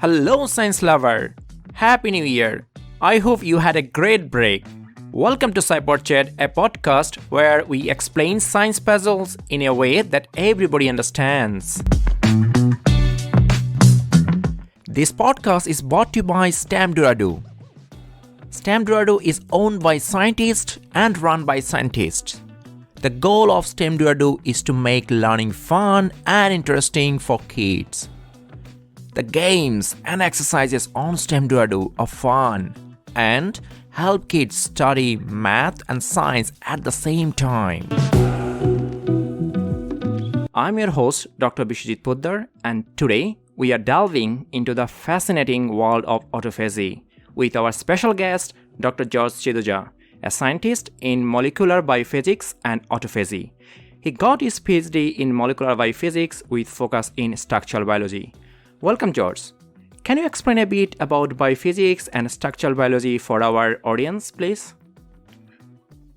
Hello, science lover! Happy New Year! I hope you had a great break. Welcome to SciPodChat, a podcast where we explain science puzzles in a way that everybody understands. This podcast is brought to you by Stamdurado. Stamdurado is owned by scientists and run by scientists. The goal of Stamdurado is to make learning fun and interesting for kids. The games and exercises on Stamdurado are fun and help kids study math and science at the same time. I'm your host, Dr. Biswajit Podder, and today we are delving into the fascinating world of autophagy with our special guest, Dr. George Chiduza, a scientist in molecular biophysics and autophagy. He got his PhD in molecular biophysics with focus in structural biology. Welcome, George. Can you explain a bit about biophysics and structural biology for our audience, please?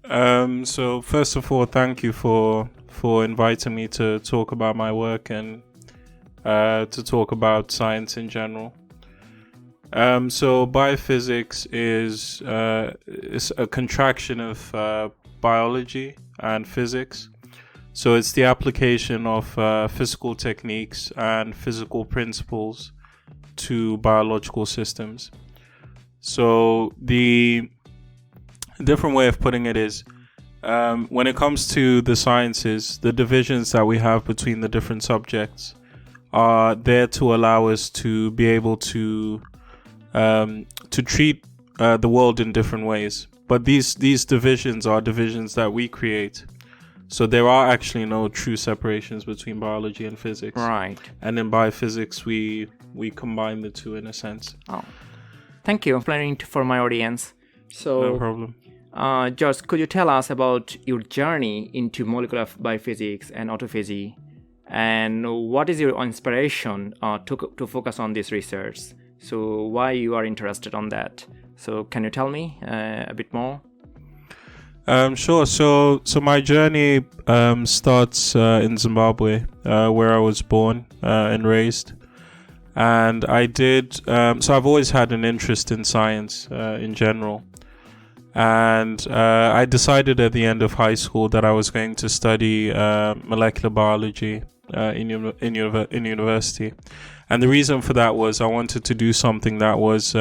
So first of all, thank you for inviting me to talk about my work and to talk about science in general. So biophysics is a contraction of biology and physics. So it's the application of physical techniques and physical principles to biological systems. So the different way of putting it is, when it comes to the sciences, the divisions that we have between the different subjects are there to allow us to be able to treat the world in different ways. But these divisions are divisions that we create. So there are actually no true separations between biology and physics. Right. And in biophysics, we combine the two in a sense. Oh, thank you for explaining for my audience. So, no problem. George, could you tell us about your journey into molecular biophysics and autophagy, and what is your inspiration to focus on this research? So, why you are interested on that? So, can you tell me a bit more? Sure. So my journey starts in Zimbabwe, where I was born and raised. And I did, so I've always had an interest in science in general. And I decided at the end of high school that I was going to study molecular biology in university. And the reason for that was I wanted to do something that was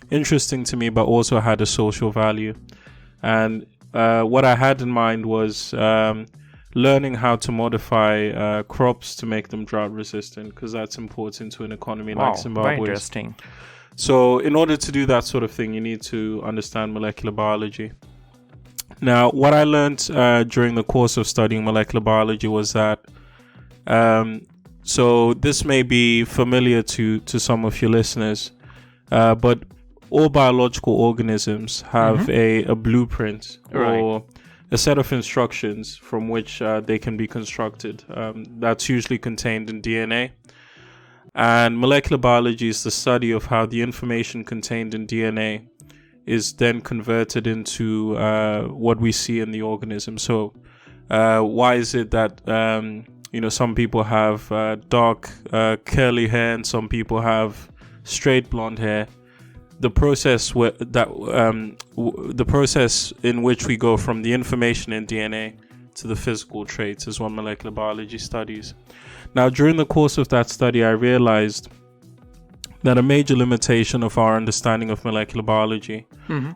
interesting to me, but also had a social value. And what I had in mind was learning how to modify crops to make them drought resistant, because that's important to an economy like Zimbabwe. Very interesting. So in order to do that sort of thing, you need to understand molecular biology. Now, what I learned during the course of studying molecular biology was that, so this may be familiar to some of your listeners, but all biological organisms have a blueprint or a set of instructions from which they can be constructed. That's usually contained in DNA. And molecular biology is the study of how the information contained in DNA is then converted into what we see in the organism. So why is it that some people have dark curly hair and some people have straight blonde hair? The process the process in which we go from the information in DNA to the physical traits is what molecular biology studies. Now, during the course of that study, I realized that a major limitation of our understanding of molecular biology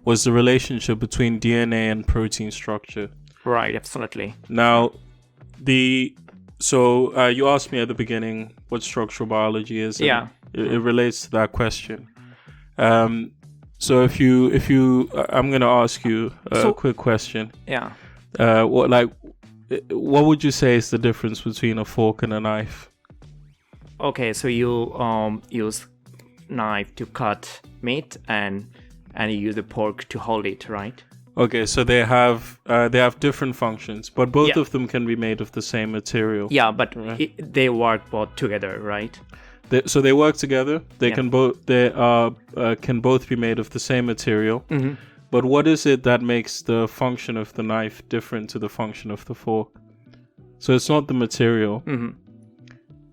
was the relationship between DNA and protein structure. Right, absolutely. Now, you asked me at the beginning what structural biology is. Yeah. It relates to that question. So if you, I'm going to ask you a quick question. Yeah. What would you say is the difference between a fork and a knife? Okay, so you use knife to cut meat and you use the fork to hold it, right? Okay, so they have different functions, but both of them can be made of the same material. Yeah, but they work both together, right? So they work together. They can both be made of the same material. But what is it that makes the function of the knife different to the function of the fork? So it's not the material.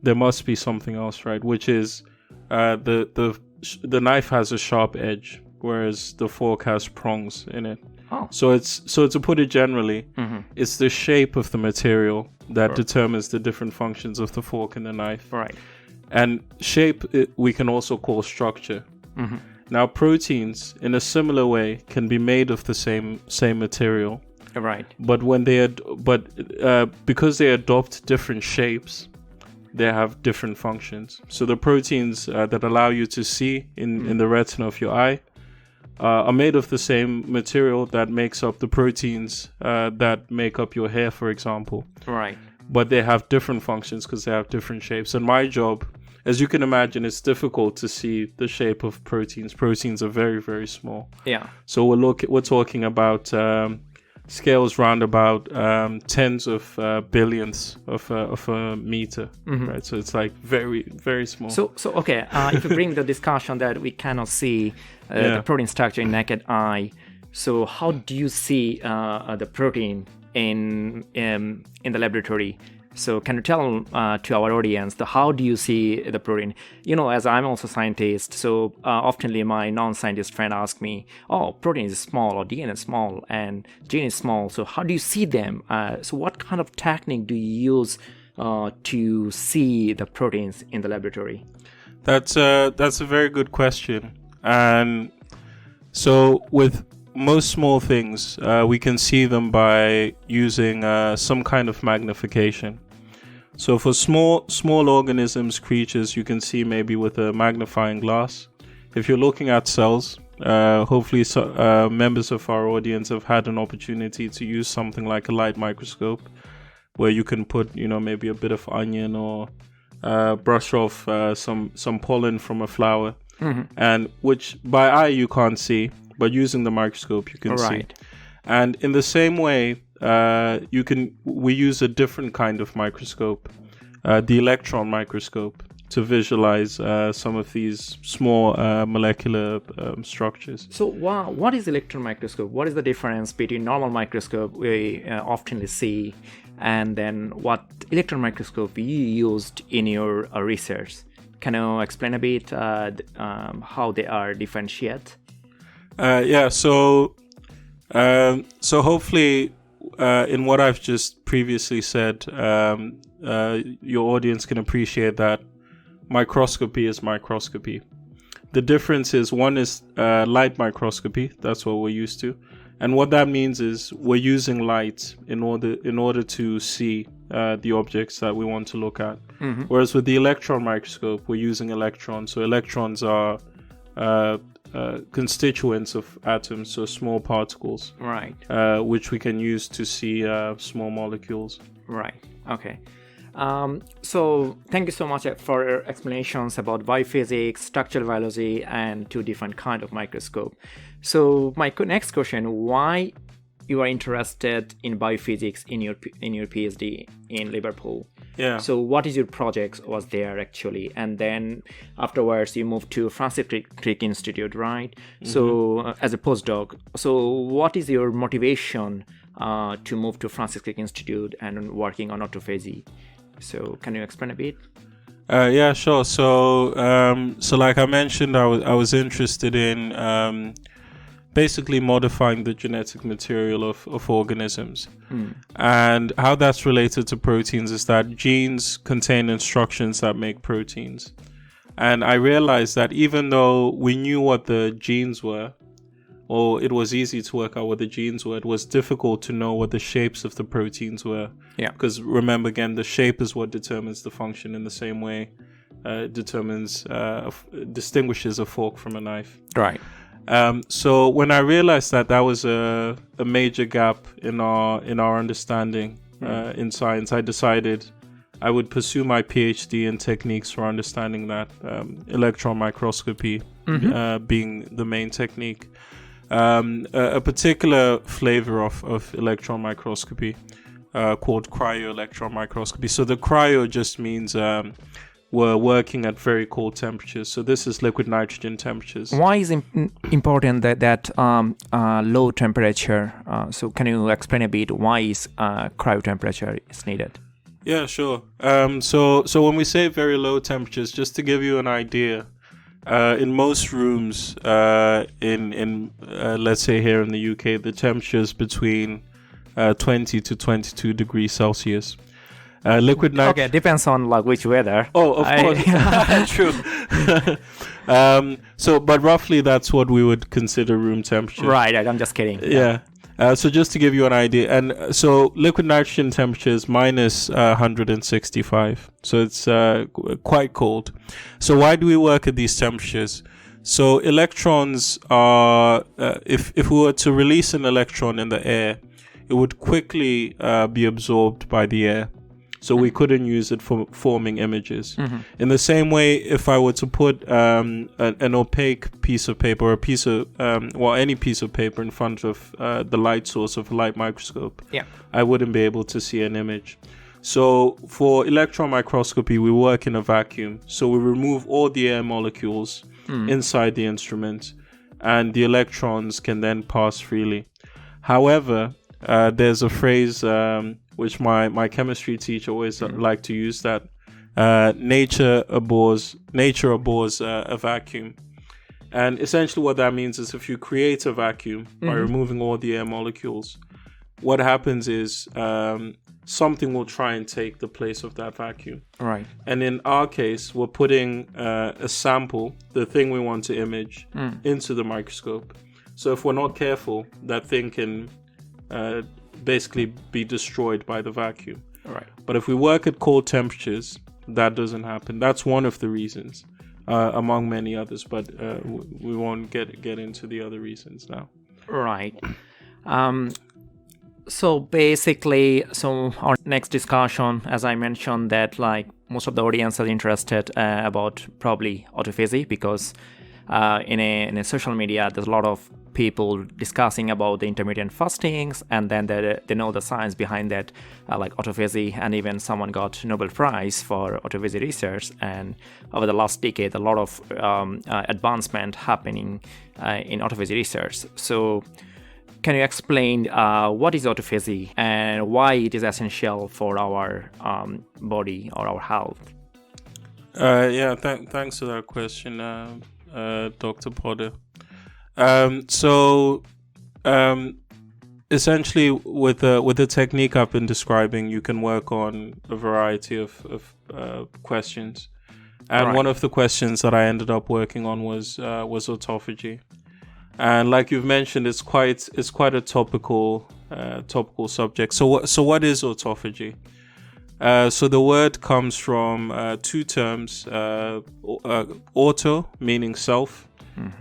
There must be something else, right? Which is the knife has a sharp edge, whereas the fork has prongs in it. Oh. So to put it generally, it's the shape of the material that determines the different functions of the fork and the knife. Right. And shape we can also call structure. Now, proteins, in a similar way, can be made of the same material. Right. But because they adopt different shapes, they have different functions. So the proteins that allow you to see in the retina of your eye are made of the same material that makes up the proteins that make up your hair, for example. Right. But they have different functions because they have different shapes. And my job, as you can imagine, it's difficult to see the shape of proteins. Proteins are very, very small. Yeah. So we're talking about scales round about tens of billionths of a meter, right? So it's like very, very small. So okay, if you bring the discussion that we cannot see the protein structure in naked eye, so how do you see the protein in the laboratory? So can you tell to our audience how do you see the protein? As I'm also a scientist, so oftenly my non-scientist friend asks me, oh, protein is small or DNA is small and gene is small. So how do you see them? So what kind of technique do you use to see the proteins in the laboratory? That's a very good question. And so with most small things, we can see them by using some kind of magnification. So for small organisms, creatures, you can see maybe with a magnifying glass. If you're looking at cells, hopefully members of our audience have had an opportunity to use something like a light microscope, where you can put, maybe a bit of onion or brush off some pollen from a flower, and which by eye you can't see, but using the microscope you can see. And in the same way, we use a different kind of microscope, the electron microscope, to visualize some of these small molecular structures. So what is electron microscope? What is the difference between normal microscope we often see, and then what electron microscope you used in your research? Can you explain a bit how they are differentiated? So hopefully, in what I've just previously said, your audience can appreciate that microscopy is microscopy. The difference is one is light microscopy. That's what we're used to, and what that means is we're using light in order to see the objects that we want to look at. Whereas with the electron microscope, we're using electrons. So electrons are constituents of atoms, so small particles, right? Which we can use to see small molecules. Right. Okay. So thank you so much for your explanations about biophysics, structural biology, and two different kind of microscope. So my next question: why you are interested in biophysics in your PhD in Liverpool? Yeah. So what is your project was there actually? And then afterwards you moved to Francis Crick Institute, right? So as a postdoc. So what is your motivation to move to Francis Crick Institute and working on autophagy? So can you explain a bit? Yeah, sure. So like I mentioned, I was interested in basically modifying the genetic material of organisms. And how that's related to proteins is that genes contain instructions that make proteins. And I realized that even though we knew what the genes were, or it was easy to work out what the genes were, it was difficult to know what the shapes of the proteins were. Yeah. Because remember, again, the shape is what determines the function in the same way distinguishes a fork from a knife. Right. So when I realized that was a major gap in our understanding in science, I decided I would pursue my PhD in techniques for understanding that, electron microscopy being the main technique. A particular flavor of electron microscopy called cryo-electron microscopy. So the cryo just means we're working at very cold temperatures. So this is liquid nitrogen temperatures. Why is important that low temperature? So can you explain a bit why is cryo temperature is needed? Yeah, sure. So when we say very low temperatures, just to give you an idea, in most rooms, in let's say here in the UK, the temperature is between 20 to 22 degrees Celsius. Liquid nitrogen. Okay, depends on like which weather. Oh, of course, true. But roughly that's what we would consider room temperature. Right. I'm just kidding. Yeah. So just to give you an idea, and so liquid nitrogen temperature is minus 165. So it's quite cold. So why do we work at these temperatures? So electrons are, if we were to release an electron in the air, it would quickly be absorbed by the air. So we couldn't use it for forming images. Mm-hmm. In the same way, if I were to put an opaque piece of paper or a piece of, any piece of paper in front of the light source of a light microscope, I wouldn't be able to see an image. So for electron microscopy, we work in a vacuum. So we remove all the air molecules inside the instrument, and the electrons can then pass freely. However, there's a phrase which my chemistry teacher always liked to use, that nature abhors a vacuum. And essentially what that means is if you create a vacuum by removing all the air molecules, what happens is something will try and take the place of that vacuum. Right. And in our case, we're putting a sample, the thing we want to image, into the microscope. So if we're not careful, that thing can basically be destroyed by the vacuum. Right. But if we work at cold temperatures, that doesn't happen. That's one of the reasons, among many others. But we won't get into the other reasons now. Right. So basically, our next discussion, as I mentioned, that like most of the audience are interested about probably autophagy, because in a social media, there's a lot of people discussing about the intermittent fastings, and then they know the science behind that, like autophagy, and even someone got Nobel Prize for autophagy research. And over the last decade, a lot of advancement happening in autophagy research. So can you explain what is autophagy and why it is essential for our body or our health? Thanks for that question, Dr. Podder. Essentially, with the technique I've been describing, you can work on a variety of questions. And one of the questions that I ended up working on was autophagy. And like you've mentioned, it's quite a topical subject. So what is autophagy? So the word comes from two terms: auto, meaning self,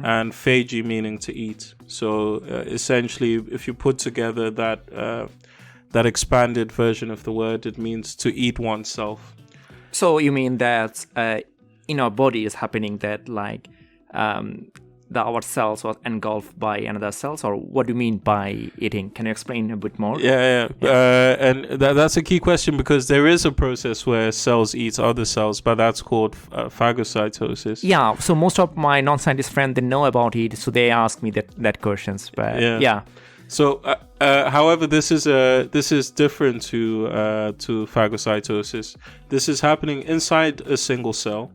and phagy, meaning to eat. So essentially, if you put together that expanded version of the word, it means to eat oneself. So you mean that in our body is happening that like our cells was engulfed by another cells, or what do you mean by eating? Can you explain a bit more? Yeah. And that's a key question, because there is a process where cells eat other cells, but that's called phagocytosis. Yeah. So most of my non-scientist friends, they know about it, so they ask me that questions. But yeah. So, however, this is different to phagocytosis. This is happening inside a single cell.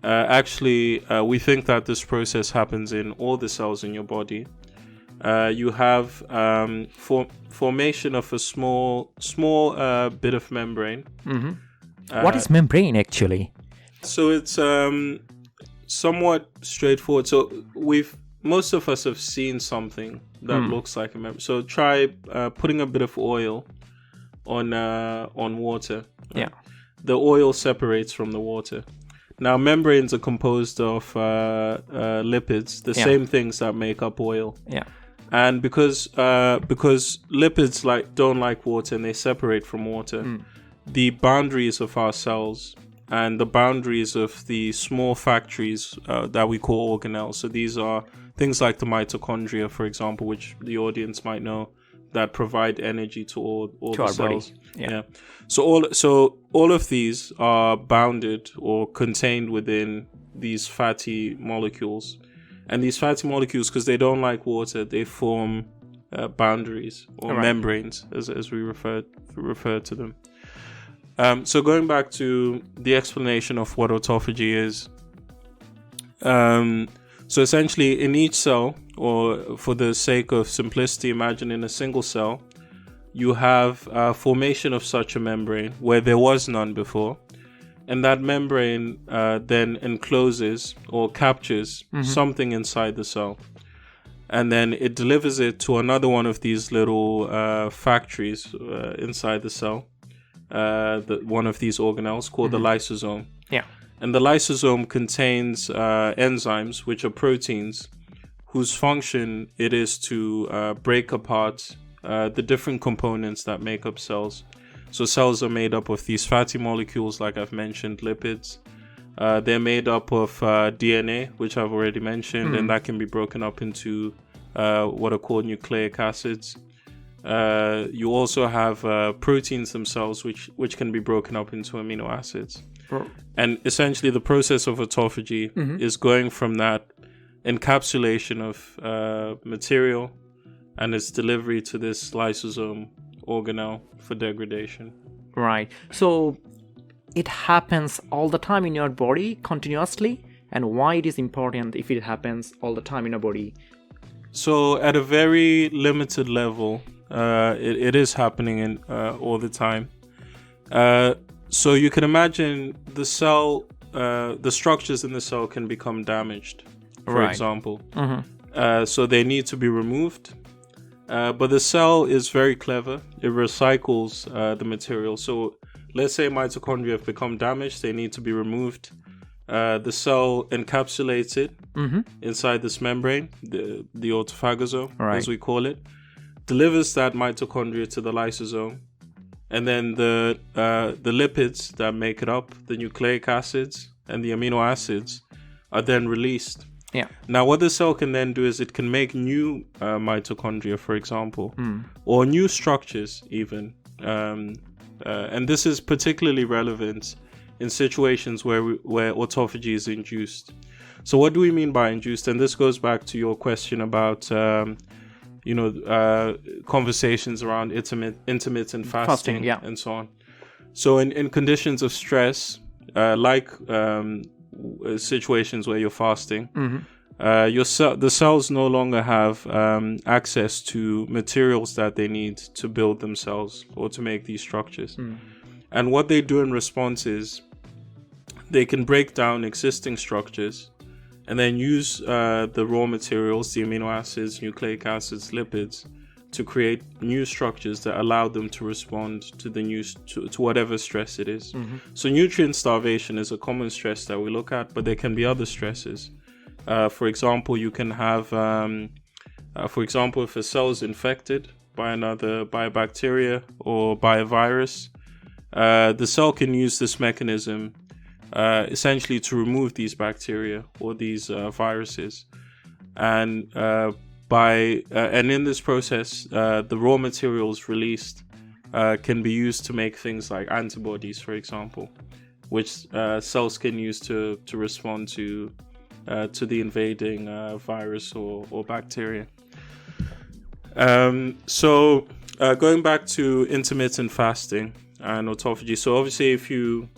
Actually, we think that this process happens in all the cells in your body. You have formation of a small bit of membrane. What is membrane actually? So it's somewhat straightforward. So most of us have seen something that looks like a membrane. So try putting a bit of oil on water. Yeah. The oil separates from the water. Now, membranes are composed of lipids, the same things that make up oil. Yeah. And because lipids don't like water and they separate from water, the boundaries of our cells and the boundaries of the small factories that we call organelles. So these are things like the mitochondria, for example, which the audience might know, that provide energy to all the cells. Yeah. So all of these are bounded or contained within these fatty molecules, and these fatty molecules, because they don't like water, they form boundaries or membranes, as we refer to them. So going back to the explanation of what autophagy is, so essentially in each cell, or for the sake of simplicity, imagine in a single cell, you have formation of such a membrane where there was none before. And that membrane then encloses or captures something inside the cell. And then it delivers it to another one of these little factories inside the cell, one of these organelles called the lysosome. Yeah. And the lysosome contains enzymes, which are proteins, whose function it is to break apart the different components that make up cells. So cells are made up of these fatty molecules, like I've mentioned, lipids. They're made up of DNA, which I've already mentioned, and that can be broken up into what are called nucleic acids. You also have proteins themselves, which can be broken up into amino acids. And essentially the process of autophagy is going from that encapsulation of material and its delivery to this lysosome organelle for degradation. Right. So it happens all the time in your body continuously, and why it is important if it happens all the time in your body? So at a very limited level, it is happening all the time. So you can imagine the cell, the structures in the cell can become damaged, for example. So they need to be removed. But the cell is very clever. It recycles the material. So let's say mitochondria have become damaged. They need to be removed. The cell encapsulates it inside this membrane, the autophagosome, as we call it, delivers that mitochondria to the lysosome. And then the lipids that make it up, the nucleic acids and the amino acids, are then released. Yeah. Now, what the cell can then do is it can make new mitochondria, for example, or new structures even. And this is particularly relevant in situations where autophagy is induced. So what do we mean by induced? And this goes back to your question about, conversations around intermittent fasting and so on. So in conditions of stress, like situations where you're fasting, the cells no longer have access to materials that they need to build themselves or to make these structures. And what they do in response is they can break down existing structures and then use the raw materials, the amino acids, nucleic acids, lipids, to create new structures that allow them to respond to to whatever stress it is. So nutrient starvation is a common stress that we look at, but there can be other stresses. For example, you can have, if a cell is infected by a bacteria or by a virus, the cell can use this mechanism essentially to remove these bacteria or these viruses. And in this process, the raw materials released can be used to make things like antibodies, for example, which cells can use to respond to the invading virus or bacteria. So going back to intermittent fasting and autophagy. So obviously, if you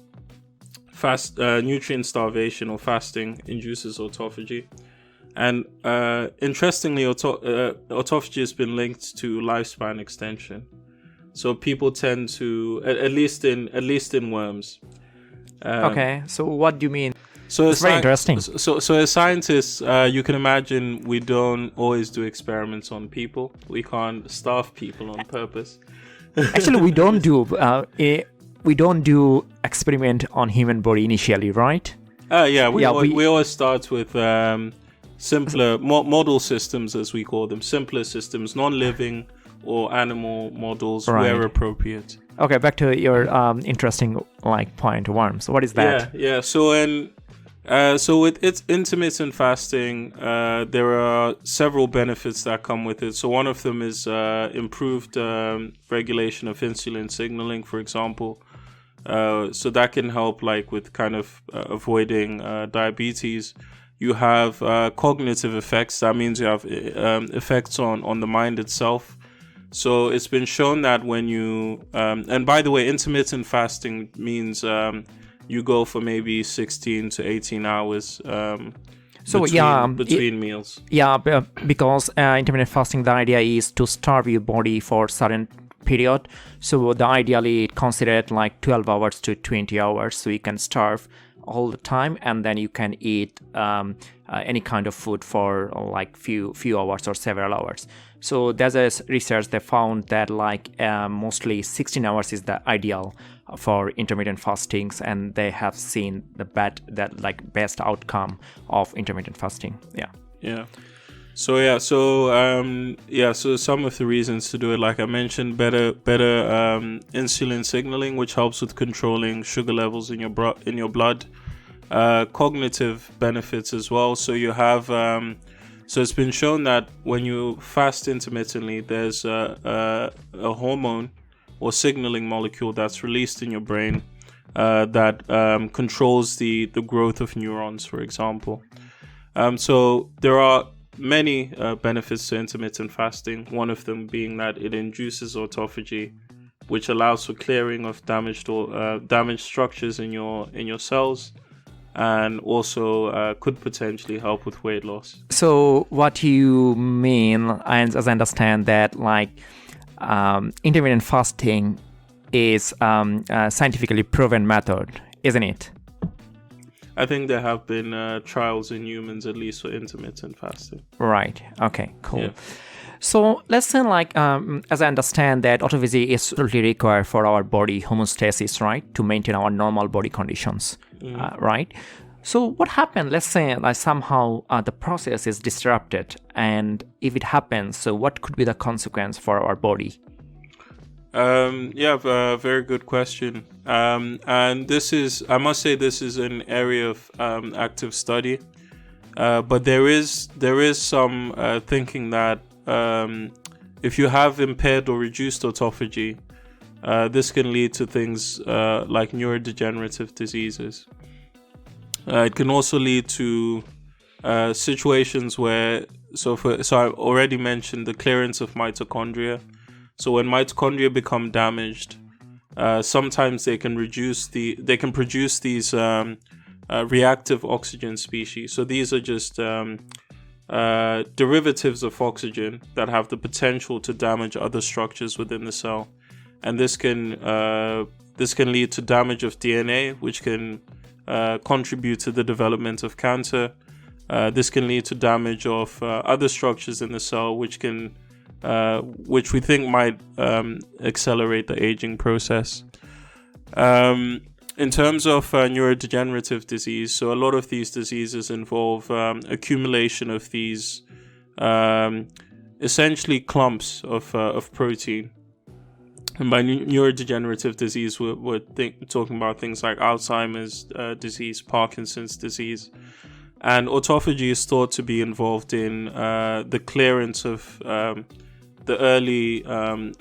fast, nutrient starvation or fasting induces autophagy. And interestingly, autophagy has been linked to lifespan extension. So people tend to, at least in worms. Okay, so what do you mean? So it's very interesting. So as scientists, you can imagine we don't always do experiments on people. We can't starve people on purpose. Actually, we don't do experiment on human body initially, right? We always start with simpler model systems, as we call them, simpler systems, non-living or animal models where appropriate. Okay, back to your interesting point, worms. What is that? Yeah. So with its intermittent fasting, there are several benefits that come with it. So one of them is improved regulation of insulin signaling, for example. So that can help with kind of avoiding diabetes. You have cognitive effects. That means you have effects on the mind itself. So it's been shown that when you, and by the way, intermittent fasting means you go for maybe 16 to 18 hours between meals. Yeah, because intermittent fasting, the idea is to starve your body for certain period. So the ideally considered like 12 hours to 20 hours. So you can starve all the time, and then you can eat any kind of food for like few hours or several hours. So there's a research that found that like mostly 16 hours is the ideal for intermittent fastings, and they have seen the best outcome of intermittent fasting. So some of the reasons to do it, like I mentioned, better insulin signaling, which helps with controlling sugar levels in your blood. Cognitive benefits as well. So you have so it's been shown that when you fast intermittently, there's a hormone or signaling molecule that's released in your brain that controls the growth of neurons, for example. So there are many benefits to intermittent fasting, one of them being that it induces autophagy, which allows for clearing of damaged structures in your cells, and also could potentially help with weight loss. So what you mean, as I understand that, like intermittent fasting is a scientifically proven method, isn't it? I think there have been trials in humans, at least, for intermittent fasting. Right. Okay, cool. Yeah. So let's say, like, as I understand that autophagy is absolutely required for our body homeostasis, right? To maintain our normal body conditions, right? So what happens, let's say, like somehow the process is disrupted, and if it happens, so what could be the consequence for our body? Very good question. And this is, I must say, this is an area of active study. But there is some thinking that if you have impaired or reduced autophagy, this can lead to things like neurodegenerative diseases. It can also lead to situations where, so I already mentioned the clearance of mitochondria. So when mitochondria become damaged, sometimes they can produce these reactive oxygen species. So these are just derivatives of oxygen that have the potential to damage other structures within the cell, and this can lead to damage of DNA, which can contribute to the development of cancer. This can lead to damage of other structures in the cell, which we think might accelerate the aging process. In terms of neurodegenerative disease, so a lot of these diseases involve accumulation of these essentially clumps of protein. And by neurodegenerative disease, we're talking about things like Alzheimer's disease, Parkinson's disease. And autophagy is thought to be involved in the clearance of the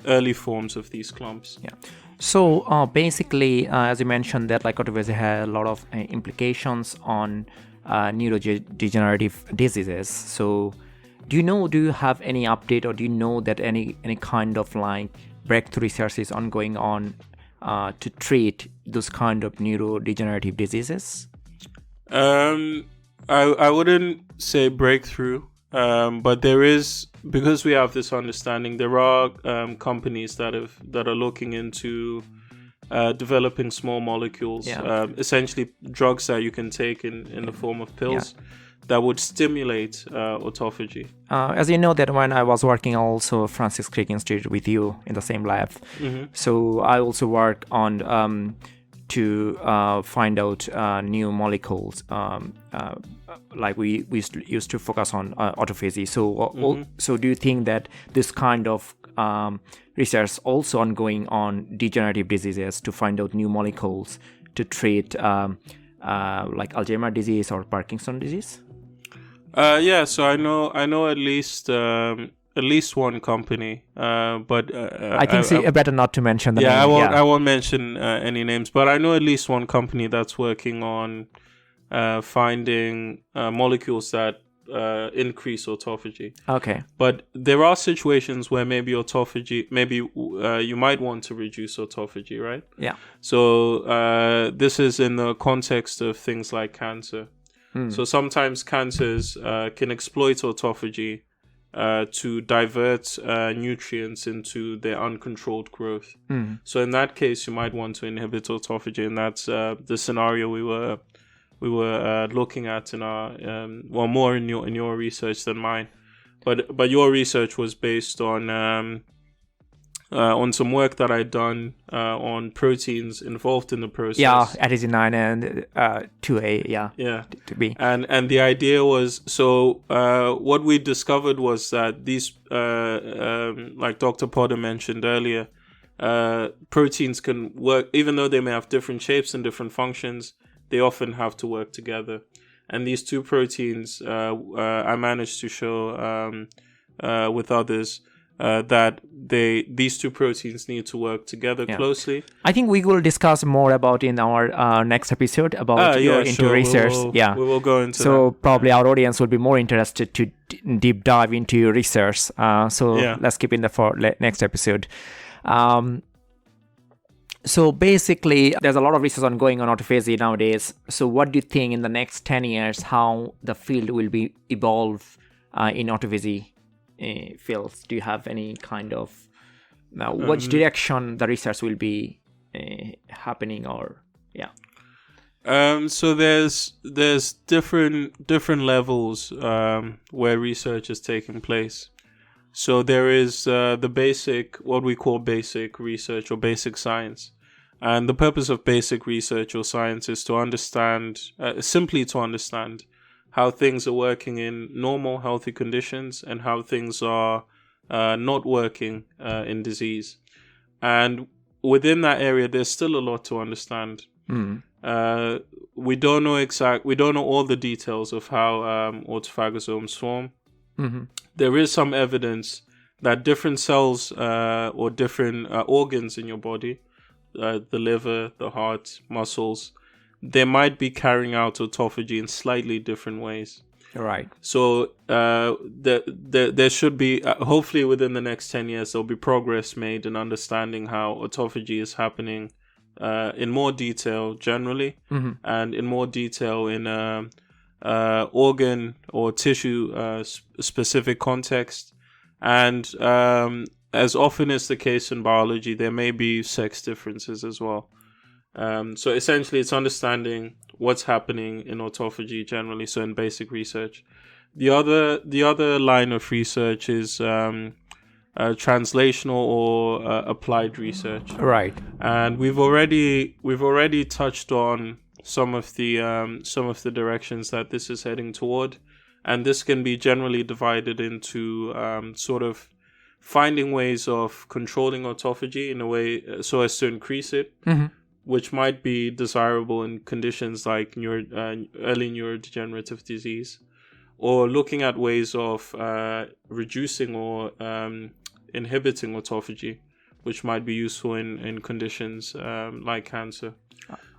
early forms of these clumps. Yeah. So basically, as you mentioned, that like autophagy has a lot of implications on neurodegenerative diseases. So do you have any update, or do you know that any kind of like breakthrough research is ongoing on to treat those kind of neurodegenerative diseases? I wouldn't say breakthrough, but there is, because we have this understanding, there are companies that are looking into developing small molecules, essentially drugs that you can take in the form of pills. That would stimulate autophagy. As you know, that when I was working also Francis Crick Institute with you in the same lab, so I also work on to find out new molecules. Like we used to focus on autophagy. So, so do you think that this kind of research also ongoing on degenerative diseases to find out new molecules to treat like Alzheimer disease or Parkinson disease? So I know at least one company, but I think better not to mention the name. I won't mention any names, but I know at least one company that's working on finding molecules that increase autophagy. Okay. But there are situations where maybe you might want to reduce autophagy, right? Yeah. So this is in the context of things like cancer. So sometimes cancers can exploit autophagy to divert nutrients into their uncontrolled growth. So in that case, you might want to inhibit autophagy, and that's the scenario we were looking at in our more in your research than mine. But your research was based on some work that I'd done on proteins involved in the process. Yeah, ATG9 and 2A, yeah. To be. And the idea was, so what we discovered was that these, like Dr. Podder mentioned earlier, proteins can work, even though they may have different shapes and different functions, they often have to work together. And these two proteins, I managed to show with others, that these two proteins need to work together closely. I think we will discuss more about in our next episode about your research. We will go into so that. Probably our audience will be more interested to deep dive into your research. Let's keep in the for next episode. So basically, there's a lot of research ongoing on autophagy nowadays. So what do you think in the next 10 years, how the field will be evolve in autophagy fields? Do you have any kind of which direction the research will be happening, or so there's different levels where research is taking place. So there is the basic, what we call basic research or basic science. And the purpose of basic research or science is to understand, simply to understand how things are working in normal, healthy conditions and how things are not working in disease. And within that area, there's still a lot to understand. We don't know all the details of how autophagosomes form. There is some evidence that different cells or different organs in your body, the liver, the heart, muscles, they might be carrying out autophagy in slightly different ways. Right. So there should be, hopefully within the next 10 years, there'll be progress made in understanding how autophagy is happening in more detail generally, and in more detail in organ or tissue specific context. And as often is the case in biology, there may be sex differences as well. So essentially, it's understanding what's happening in autophagy generally. So in basic research, the other line of research is translational or applied research. Right. And we've already touched on some of the directions that this is heading toward, and this can be generally divided into sort of finding ways of controlling autophagy in a way so as to increase it, which might be desirable in conditions like early neurodegenerative disease, or looking at ways of reducing or inhibiting autophagy, which might be useful in conditions like cancer.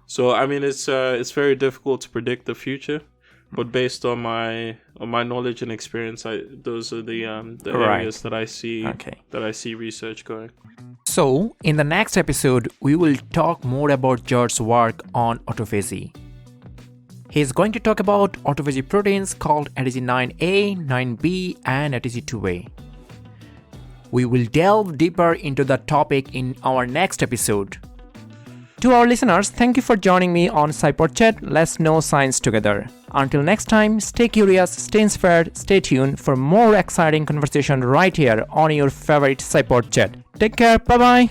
So I mean, it's very difficult to predict the future, but based on my knowledge and experience, those are the areas that I see research going. So in the next episode, we will talk more about George's work on autophagy. He's going to talk about autophagy proteins called ATG9A, 9B, and ATG2A. We will delve deeper into the topic in our next episode. To our listeners, thank you for joining me on SciPodChat. Let's know science together. Until next time, stay curious, stay inspired, stay tuned for more exciting conversation right here on your favorite SciPodChat. Take care, bye-bye.